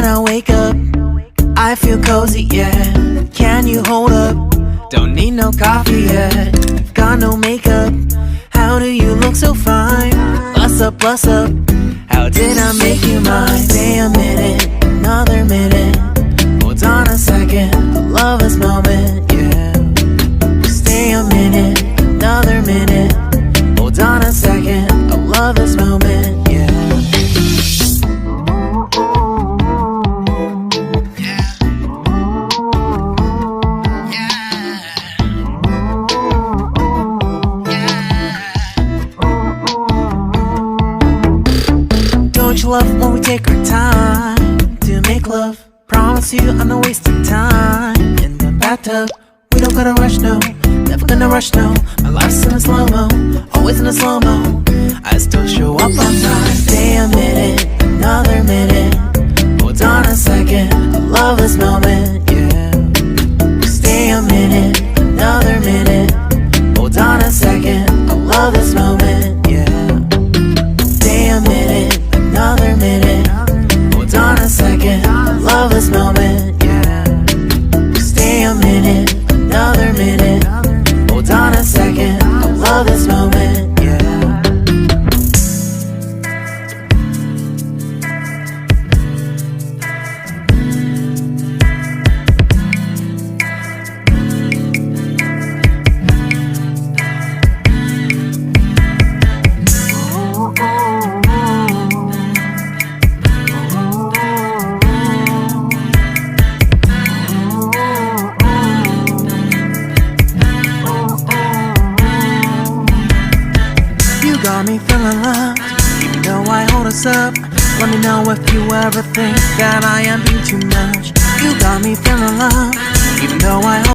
I wake up, I feel cozy, yeah. Can you hold up? Don't need no coffee yet. Got no makeup. How do you look so fine? Bust up, bust up. How did I make you mine? Stay a minute, another minute. Hold on a second, I love this moment, yeah. Stay a minute, another minute. Hold on a second, I love this moment, yeah. Don't you love when we take our time to make love? Promise you I'm not wasting time in the bathtub. We don't gotta rush, no. Never gonna rush, no. My life's in a slow-mo, always in a slow-mo. I still show up on time. Stay a minute, another minute. Hold on a second, I love this moment, yeah. Stay a minute, another minute. Hold on a second, I love this moment, yeah. Stay a minute, another minute. Hold on a second, I love this moment, yeah. Stay a minute, another minute. Hold on a second, I love this moment, yeah. Got me feeling loved, even though I hold us up. Let me know if you ever think that I am being too much. You got me feeling loved, even though I hold